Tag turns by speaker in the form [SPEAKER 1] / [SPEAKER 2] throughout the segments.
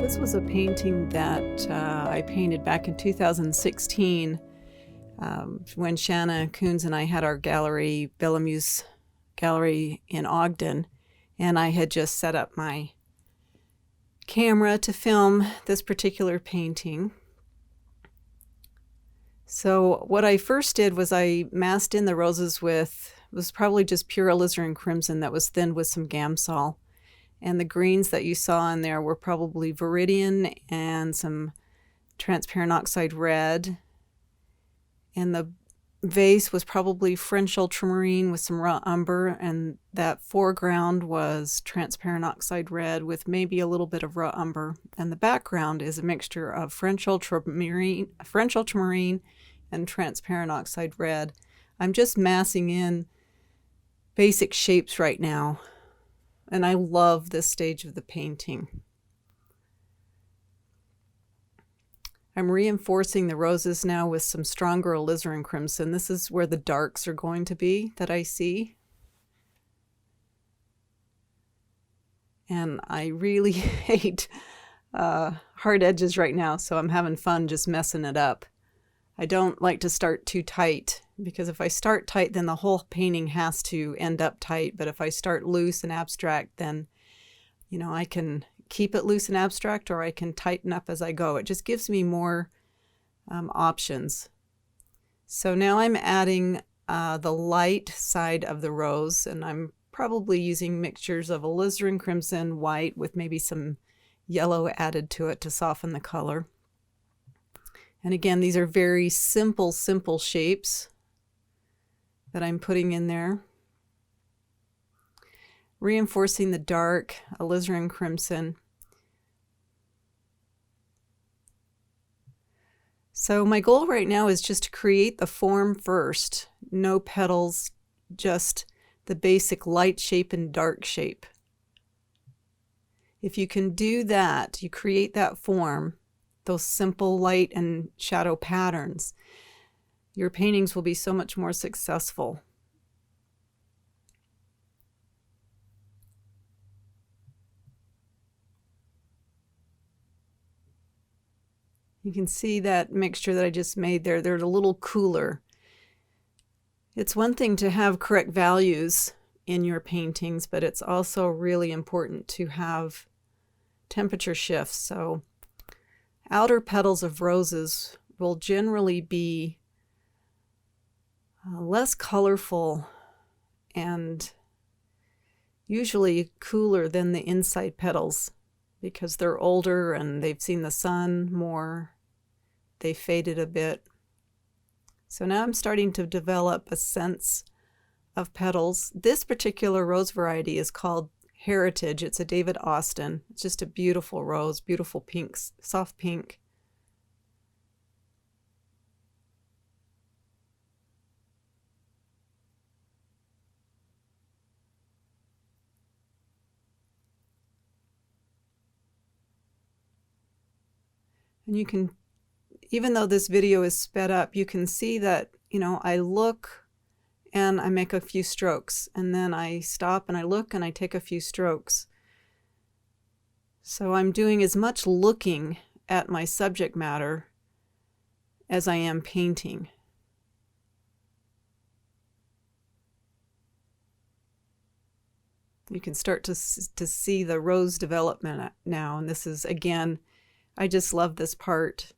[SPEAKER 1] This was a painting that I painted back in 2016 when Shanna Coons and I had our gallery, Bellamuse Gallery in Ogden, and I had just set up my camera to film this particular painting. So what I first did was I masked in the roses with, it was probably just pure alizarin crimson that was thinned with some Gamsol. And the greens that you saw in there were probably Viridian and some transparent oxide red. And the vase was probably French ultramarine with some raw umber, and that foreground was transparent oxide red with maybe a little bit of raw umber. And the background is a mixture of French ultramarine and transparent oxide red. I'm just massing in basic shapes right now. And I love this stage of the painting. I'm reinforcing the roses now with some stronger alizarin crimson. This is where the darks are going to be that I see. And I really hate hard edges right now, so I'm having fun just messing it up. I don't like to start too tight, because if I start tight, then the whole painting has to end up tight. But if I start loose and abstract, then, you know, I can keep it loose and abstract, or I can tighten up as I go. It just gives me more options. So now I'm adding the light side of the rose, and I'm probably using mixtures of alizarin crimson, white, with maybe some yellow added to it to soften the color. And again, these are very simple shapes that I'm putting in there. Reinforcing the dark alizarin crimson. So my goal right now is just to create the form first. No petals, just the basic light shape and dark shape. If you can do that, you create that form, those simple light and shadow patterns, your paintings will be so much more successful. You can see that mixture that I just made there. They're a little cooler. It's one thing to have correct values in your paintings, but it's also really important to have temperature shifts. So outer petals of roses will generally be less colorful and usually cooler than the inside petals, because they're older and they've seen the sun more. They faded a bit. So now I'm starting to develop a sense of petals. This particular rose variety is called Heritage. It's a David Austin. It's just a beautiful rose, beautiful pinks, soft pink. And you can, even though this video is sped up, you can see that, you know, I look and I make a few strokes, and then I stop and I look and I take a few strokes. So I'm doing as much looking at my subject matter as I am painting. You can start to see the rose development now, and this is, again, I just love this part.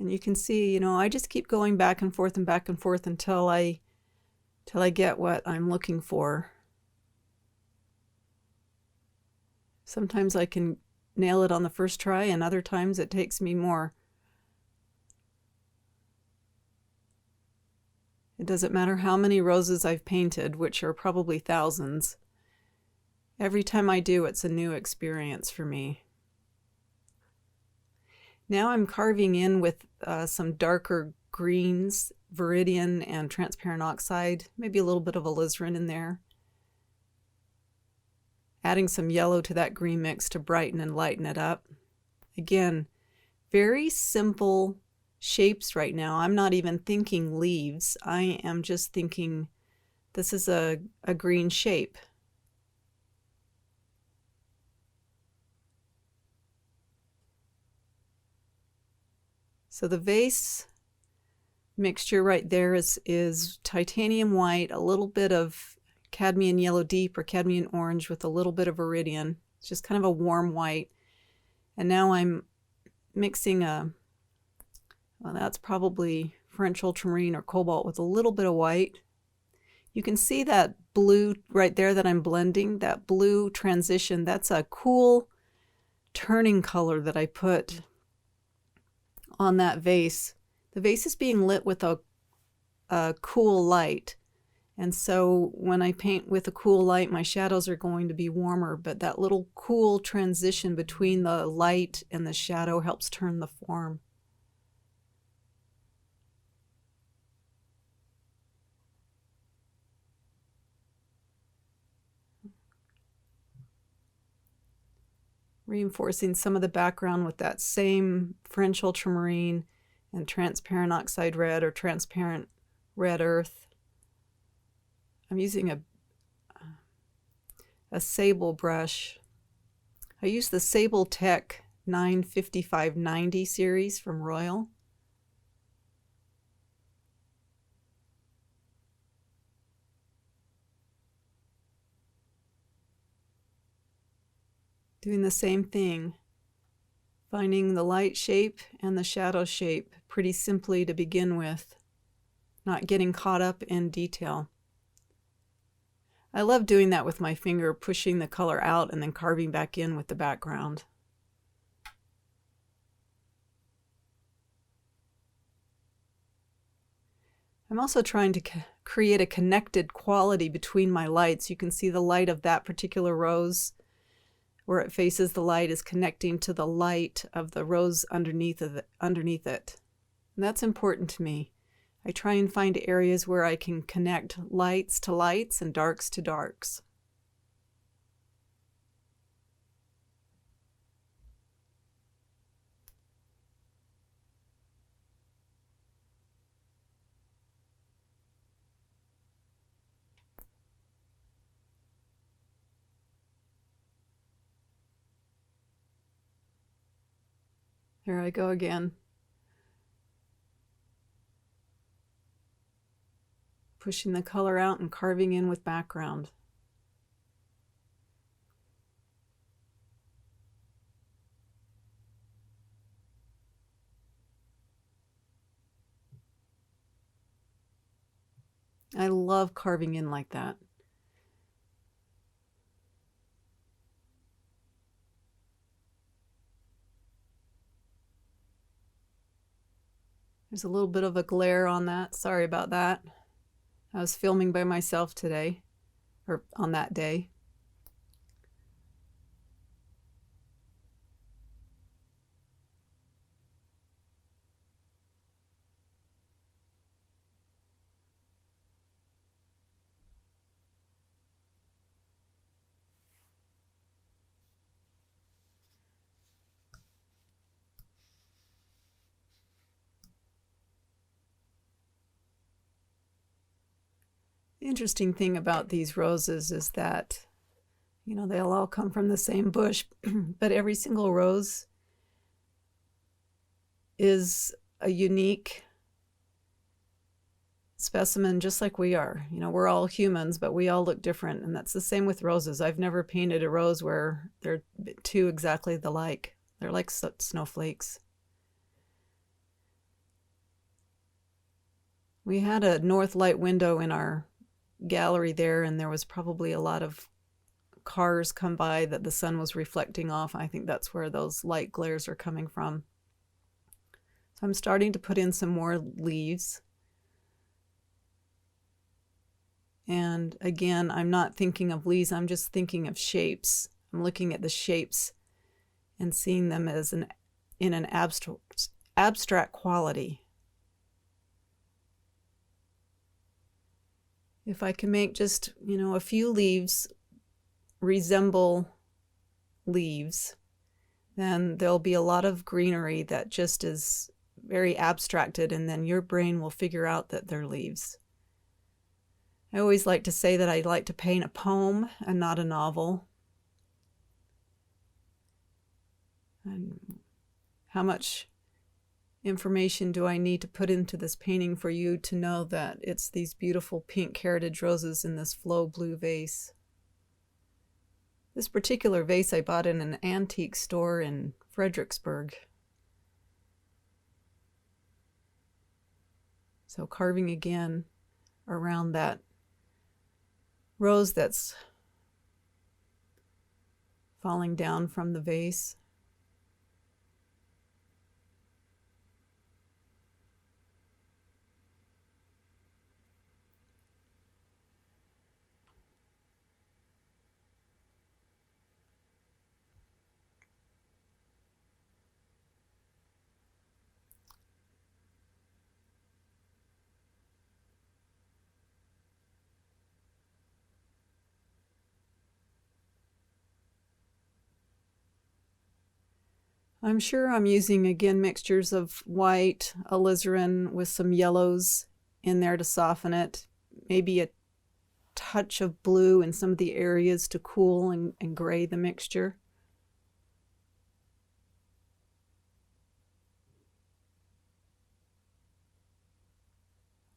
[SPEAKER 1] And you can see, you know, I just keep going back and forth until I get what I'm looking for. Sometimes I can nail it on the first try, and other times it takes me more. It doesn't matter how many roses I've painted, which are probably thousands. Every time I do, it's a new experience for me. Now I'm carving in with some darker greens, viridian and transparent oxide, maybe a little bit of alizarin in there. Adding some yellow to that green mix to brighten and lighten it up. Again, very simple shapes right now. I'm not even thinking leaves. I am just thinking this is a green shape. So the vase mixture right there is titanium white, a little bit of cadmium yellow deep or cadmium orange with a little bit of viridian. It's just kind of a warm white. And now I'm mixing well, that's probably French ultramarine or cobalt with a little bit of white. You can see that blue right there that I'm blending, that blue transition. That's a cool turning color that I put on that vase. The vase is being lit with a cool light. And so when I paint with a cool light, my shadows are going to be warmer, but that little cool transition between the light and the shadow helps turn the form. Reinforcing some of the background with that same French ultramarine and transparent oxide red or transparent red earth. I'm using a sable brush. I use the Sable Tech 95590 series from Royal. Doing the same thing, finding the light shape and the shadow shape pretty simply to begin with, not getting caught up in detail. I love doing that with my finger, pushing the color out and then carving back in with the background. I'm also trying to create a connected quality between my lights. You can see the light of that particular rose where it faces the light is connecting to the light of the rose underneath it. And that's important to me. I try and find areas where I can connect lights to lights and darks to darks. Here I go again. Pushing the color out and carving in with background. I love carving in like that. There's a little bit of a glare on that. Sorry about that. I was filming by myself today, or on that day. The interesting thing about these roses is that, you know, they'll all come from the same bush, but every single rose is a unique specimen, just like we are. You know, we're all humans, but we all look different, and that's the same with roses. I've never painted a rose where they're two exactly alike. They're like snowflakes. We had a north light window in our gallery there, and there was probably a lot of cars come by that the sun was reflecting off. I think that's where those light glares are coming from. So I'm starting to put in some more leaves. And again, I'm not thinking of leaves, I'm just thinking of shapes. I'm looking at the shapes and seeing them as in an abstract quality. If I can make just, a few leaves resemble leaves, then there'll be a lot of greenery that just is very abstracted, and then your brain will figure out that they're leaves. I always like to say that I like to paint a poem and not a novel. And how much information do I need to put into this painting for you to know that it's these beautiful pink heritage roses in this Flow Blue vase? This particular vase I bought in an antique store in Fredericksburg. So carving again around that rose that's falling down from the vase. I'm sure I'm using, again, mixtures of white, alizarin with some yellows in there to soften it. Maybe a touch of blue in some of the areas to cool and gray the mixture.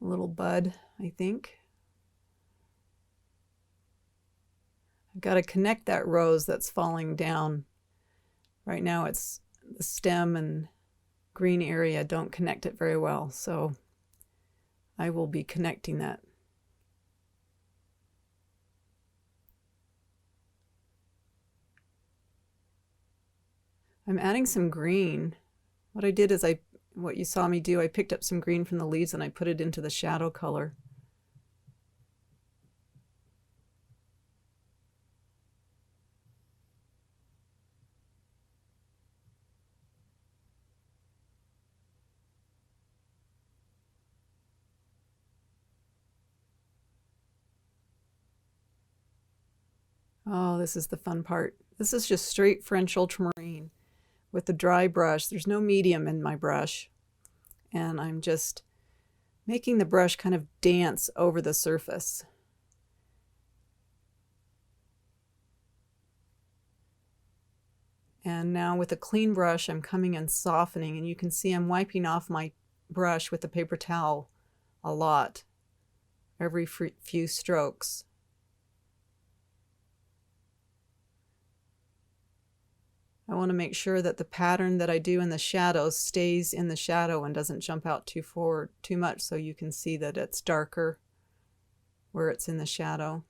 [SPEAKER 1] A little bud, I think. I've got to connect that rose that's falling down. Right now it's the stem and green area don't connect it very well, so I will be connecting that. I'm adding some green. What I did is what you saw me do, I picked up some green from the leaves and I put it into the shadow color. Oh, this is the fun part. This is just straight French ultramarine with the dry brush. There's no medium in my brush. And I'm just making the brush kind of dance over the surface. And now with a clean brush, I'm coming and softening, and you can see I'm wiping off my brush with a paper towel a lot, every few strokes. I want to make sure that the pattern that I do in the shadows stays in the shadow and doesn't jump out too much, so you can see that it's darker where it's in the shadow.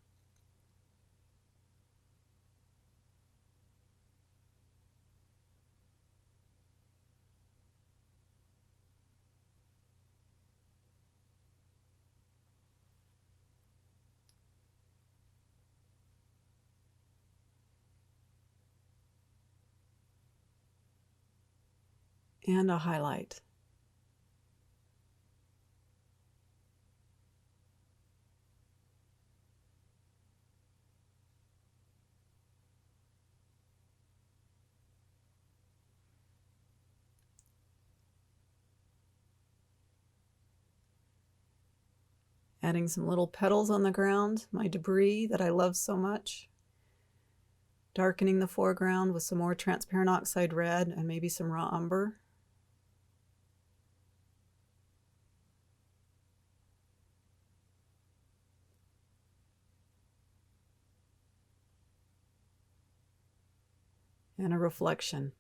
[SPEAKER 1] And a highlight. Adding some little petals on the ground, my debris that I love so much. Darkening the foreground with some more transparent oxide red and maybe some raw umber. And a reflection.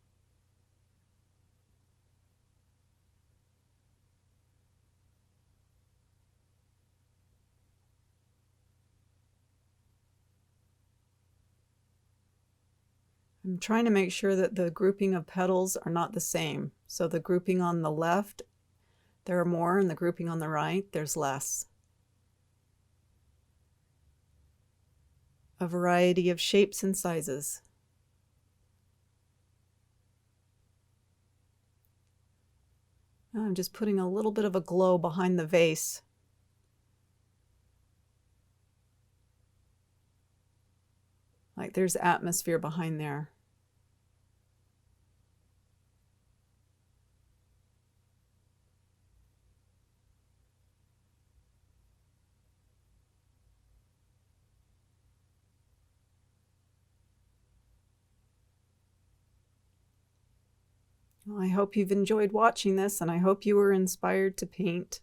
[SPEAKER 1] I'm trying to make sure that the grouping of petals are not the same. So the grouping on the left, there are more, and the grouping on the right, there's less. a variety of shapes and sizes. Now I'm just putting a little bit of a glow behind the vase. Like there's atmosphere behind there. Well, I hope you've enjoyed watching this, and I hope you were inspired to paint.